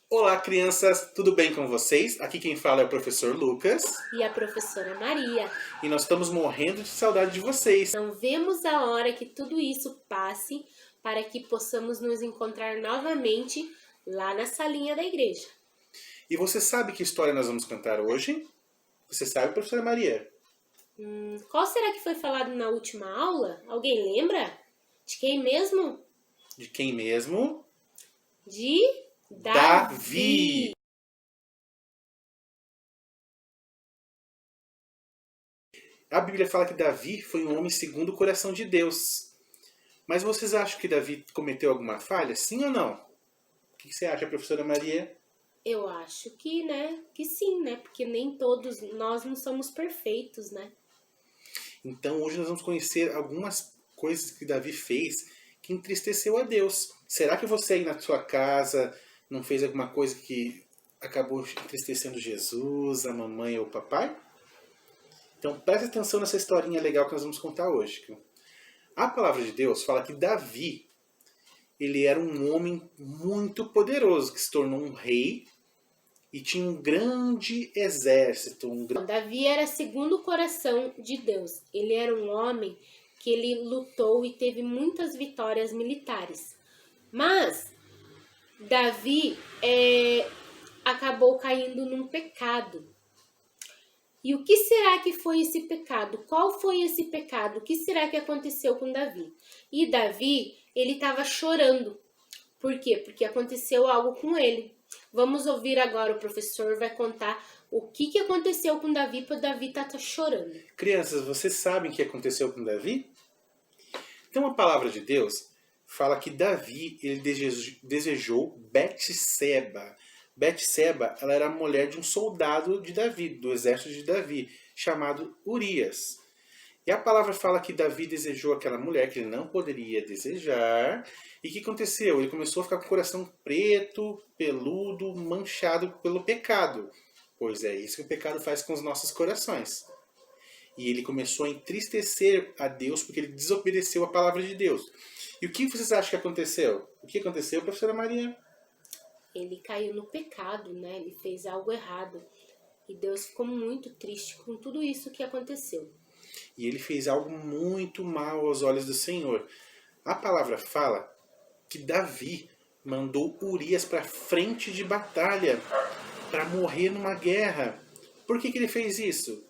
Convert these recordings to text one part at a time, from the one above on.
Olá, crianças, tudo bem com vocês? Aqui quem fala é o professor Lucas E a professora Maria. e nós estamos morrendo de saudade de vocês. Não vemos a hora que tudo isso passe para que possamos nos encontrar novamente lá na salinha da igreja. E você sabe que história nós vamos cantar hoje? Você sabe, professora Maria? Qual será que foi falado na última aula? Alguém lembra? De quem mesmo? De quem mesmo? De Davi. A Bíblia fala que Davi foi um homem segundo o coração de Deus. Mas vocês acham que Davi cometeu alguma falha? Sim ou não? O que você acha, professora Maria? Eu acho que sim, né? Porque nem todos nós não somos perfeitos, né? Então hoje nós vamos conhecer algumas coisas que Davi fez que entristeceu a Deus. Será que você aí na sua casa não fez alguma coisa que acabou entristecendo Jesus, a mamãe ou o papai? Então preste atenção nessa historinha legal que nós vamos contar hoje. A palavra de Deus fala que Davi, ele era um homem muito poderoso, que se tornou um rei e tinha um grande exército. Davi era segundo o coração de Deus. Ele era um homem que ele lutou e teve muitas vitórias militares. Mas Davi acabou caindo num pecado. E o que será que foi esse pecado? Qual foi esse pecado? O que será que aconteceu com Davi? E Davi, ele estava chorando. Por quê? Porque aconteceu algo com ele. Vamos ouvir agora, o professor vai contar o que aconteceu com Davi para Davi estar chorando. Crianças, vocês sabem o que aconteceu com Davi? Então a palavra de Deus fala que Davi ele desejou Betseba. Betseba, ela era a mulher de um soldado de Davi, do exército de Davi, chamado Urias. E a palavra fala que Davi desejou aquela mulher que ele não poderia desejar. E o que aconteceu? Ele começou a ficar com o coração preto, peludo, manchado pelo pecado. Pois é isso que o pecado faz com os nossos corações. E ele começou a entristecer a Deus porque ele desobedeceu a palavra de Deus. E o que vocês acham que aconteceu? O que aconteceu, professora Maria? Ele caiu no pecado, né? Ele fez algo errado. E Deus ficou muito triste com tudo isso que aconteceu. E ele fez algo muito mal aos olhos do Senhor. A palavra fala que Davi mandou Urias para frente de batalha para morrer numa guerra. Por que ele fez isso?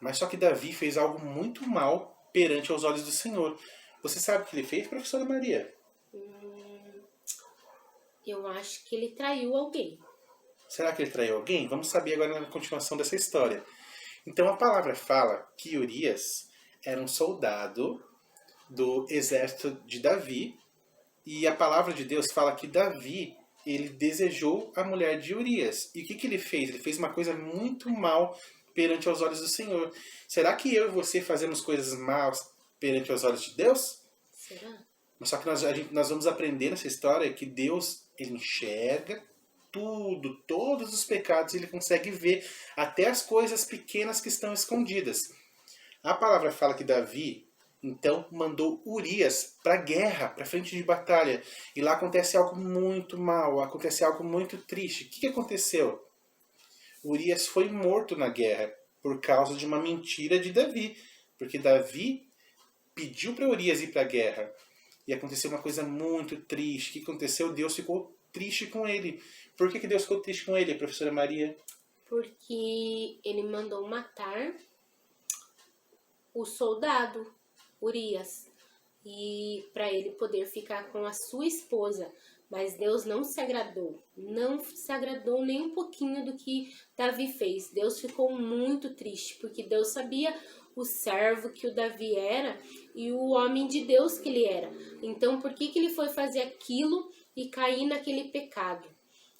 Mas só que Davi fez algo muito mal perante aos olhos do Senhor. Você sabe o que ele fez, professora Maria? Eu acho que ele traiu alguém. Será que ele traiu alguém? Vamos saber agora na continuação dessa história. Então a palavra fala que Urias era um soldado do exército de Davi. E a palavra de Deus fala que Davi, ele desejou a mulher de Urias. E o que ele fez? Ele fez uma coisa muito mal perante aos olhos do Senhor. Será que eu e você fazemos coisas más perante aos olhos de Deus? Será? Mas só que nós vamos aprender nessa história que Deus, ele enxerga tudo, todos os pecados, ele consegue ver até as coisas pequenas que estão escondidas. A palavra fala que Davi, então, mandou Urias para a guerra, para frente de batalha. E lá acontece algo muito mal, acontece algo muito triste. O que aconteceu? Urias foi morto na guerra por causa de uma mentira de Davi. Porque Davi pediu para Urias ir para a guerra. E aconteceu uma coisa muito triste. O que aconteceu? Deus ficou triste com ele. Por que Deus ficou triste com ele, professora Maria? Porque ele mandou matar o soldado Urias e para ele poder ficar com a sua esposa. Mas Deus não se agradou nem um pouquinho do que Davi fez. Deus ficou muito triste, porque Deus sabia o servo que o Davi era e o homem de Deus que ele era. Então, por que ele foi fazer aquilo e cair naquele pecado?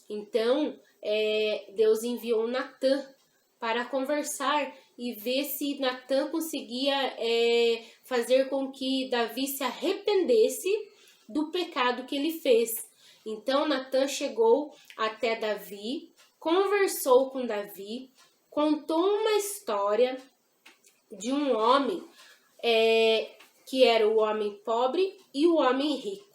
Então, Deus enviou Natã para conversar e ver se Natã conseguia fazer com que Davi se arrependesse do pecado que ele fez. Então Natã chegou até Davi, conversou com Davi, contou uma história de um homem que era o homem pobre e o homem rico.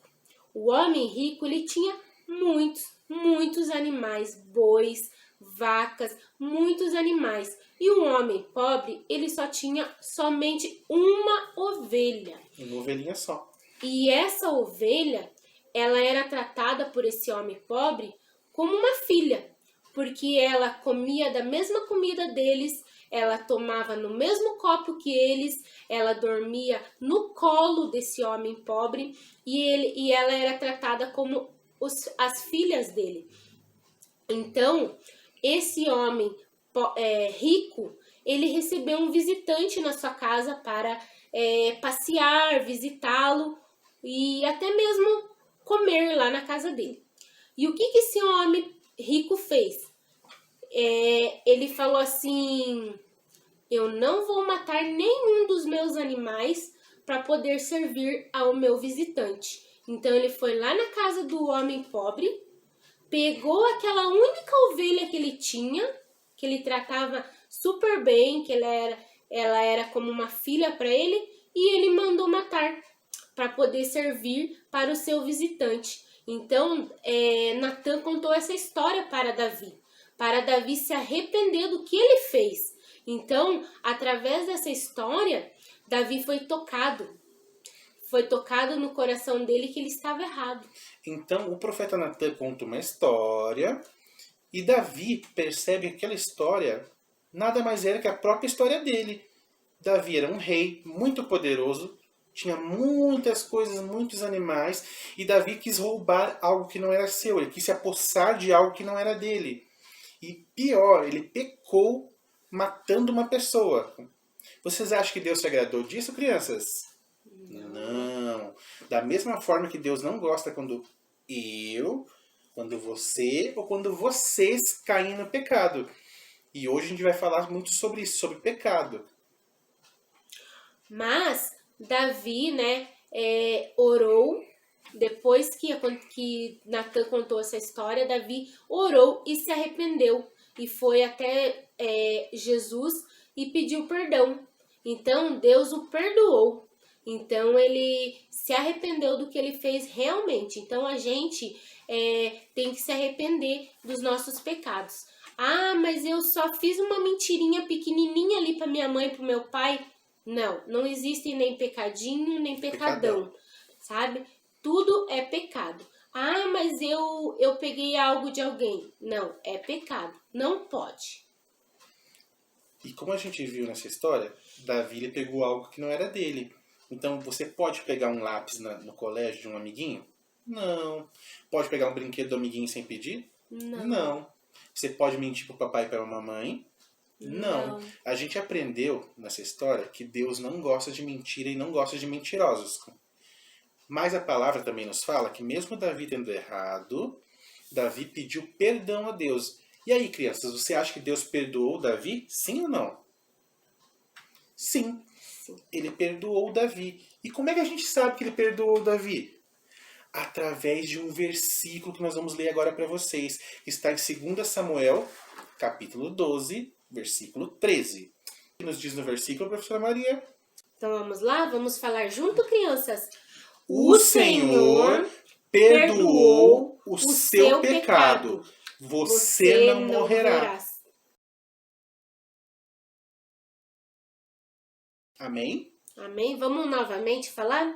O homem rico, ele tinha muitos animais, bois, vacas, muitos animais. E o homem pobre, ele só tinha somente uma ovelha. Uma ovelhinha só. E essa ovelha, ela era tratada por esse homem pobre como uma filha, porque ela comia da mesma comida deles, ela tomava no mesmo copo que eles, ela dormia no colo desse homem pobre e ela era tratada como as filhas dele. Então, esse homem rico, ele recebeu um visitante na sua casa para passear, visitá-lo e até mesmo comer lá na casa dele. E o que esse homem rico fez? Ele falou assim: eu não vou matar nenhum dos meus animais para poder servir ao meu visitante. Então ele foi lá na casa do homem pobre, pegou aquela única ovelha que ele tinha, que ele tratava super bem, que ela era como uma filha para ele, e ele mandou matar para poder servir para o seu visitante. Então, Natan contou essa história para Davi se arrepender do que ele fez. Então, através dessa história, Davi foi tocado no coração dele que ele estava errado. Então, o profeta Natan conta uma história e Davi percebe que aquela história nada mais era que a própria história dele. Davi era um rei muito poderoso, tinha muitas coisas, muitos animais, e Davi quis roubar algo que não era seu, ele quis se apossar de algo que não era dele. E pior, ele pecou matando uma pessoa. Vocês acham que Deus se agradou disso, crianças? Não. Da mesma forma que Deus não gosta quando você ou quando vocês caem no pecado. E hoje a gente vai falar muito sobre isso, sobre pecado. Mas Davi, orou. Depois que Natan contou essa história, Davi orou e se arrependeu. E foi até Jesus e pediu perdão. Então Deus o perdoou. Então ele se arrependeu do que ele fez realmente. Então a gente tem que se arrepender dos nossos pecados. Ah, mas eu só fiz uma mentirinha pequenininha ali para minha mãe e para o meu pai. Não existe nem pecadinho, nem pecadão, sabe? Tudo é pecado. Ah, mas eu peguei algo de alguém. Não, é pecado. Não pode. E como a gente viu nessa história, Davi ele pegou algo que não era dele. Então você pode pegar um lápis no colégio de um amiguinho? Não. Pode pegar um brinquedo do amiguinho sem pedir? Não. Você pode mentir para o papai e para a mamãe? Não. A gente aprendeu nessa história que Deus não gosta de mentira e não gosta de mentirosos. Mas a palavra também nos fala que mesmo Davi tendo errado, Davi pediu perdão a Deus. E aí, crianças, você acha que Deus perdoou Davi? Sim ou não? Sim. Ele perdoou Davi. E como é que a gente sabe que ele perdoou Davi? Através de um versículo que nós vamos ler agora para vocês. Que está em 2 Samuel, capítulo 12, versículo 13. O que nos diz no versículo, professora Maria? Então vamos lá? Vamos falar junto, crianças? O Senhor perdoou o seu pecado. Você não morrerá. Amém? Amém? Vamos novamente falar?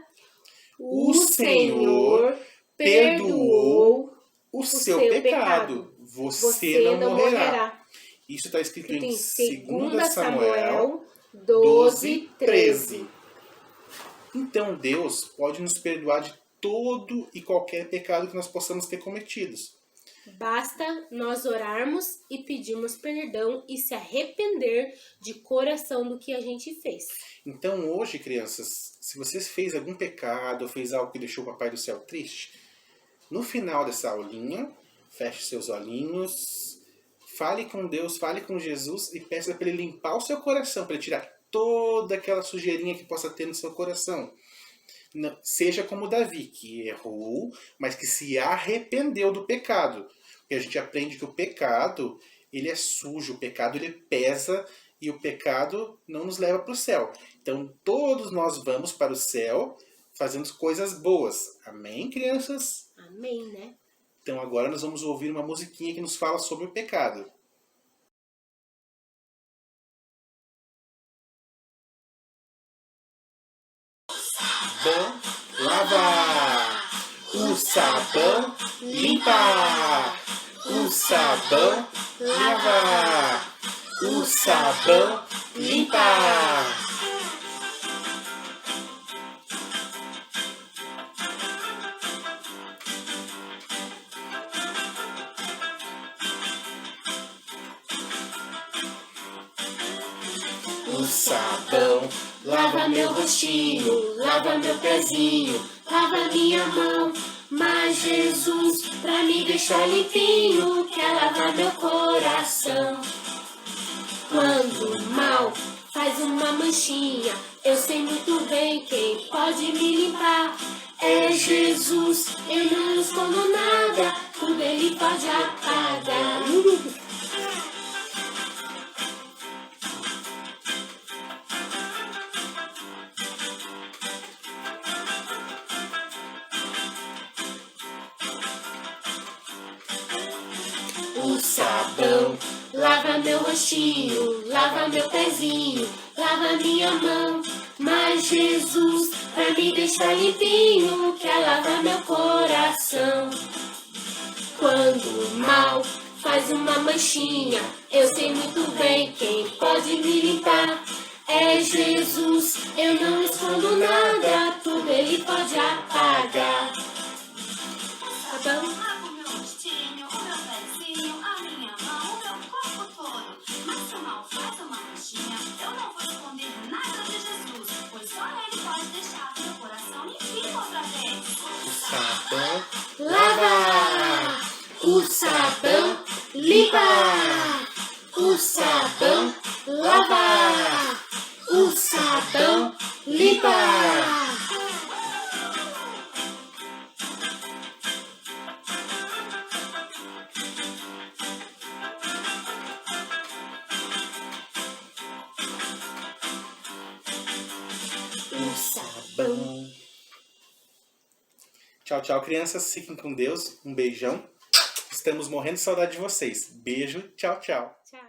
O Senhor perdoou o seu pecado. Você não morrerá. Isso está escrito em 2 Samuel 12, 13. Então Deus pode nos perdoar de todo e qualquer pecado que nós possamos ter cometidos. Basta nós orarmos e pedirmos perdão e se arrepender de coração do que a gente fez. Então hoje, crianças, se você fez algum pecado ou fez algo que deixou o Papai do Céu triste, no final dessa aulinha, feche seus olhinhos, fale com Deus, fale com Jesus e peça para Ele limpar o seu coração, para Ele tirar toda aquela sujeirinha que possa ter no seu coração. Não, seja como Davi, que errou, mas que se arrependeu do pecado. Porque a gente aprende que o pecado, ele é sujo, o pecado ele pesa e o pecado não nos leva para o céu. Então todos nós vamos para o céu fazendo coisas boas. Amém, crianças? Amém, né? Então agora nós vamos ouvir uma musiquinha que nos fala sobre o pecado. Sabão lava, o sabão limpa, o sabão lava, o sabão limpa. O sabão lava meu rostinho, lava meu pezinho, lava minha mão. Mas Jesus, pra me deixar limpinho, quer lavar meu coração. Quando o mal faz uma manchinha, eu sei muito bem quem pode me limpar. É Jesus, eu não escondo nada, tudo Ele pode apagar. O sabão lava meu rostinho, lava meu pezinho, lava minha mão. Mas Jesus, pra me deixar limpinho, quer lavar meu coração. Quando o mal faz uma manchinha, eu sei muito bem quem pode me limpar. É Jesus, eu não escondo nada, tudo Ele pode apagar. Sabão. Eu não vou esconder nada de Jesus, pois só Ele pode deixar meu coração limpinho outra vez. O sabão Lava, o sabão limpa, o sabão lava, o sabão limpa. O sabão. Tchau, tchau, crianças. Fiquem com Deus. Um beijão. Estamos morrendo de saudade de vocês. Beijo. Tchau, tchau. Tchau.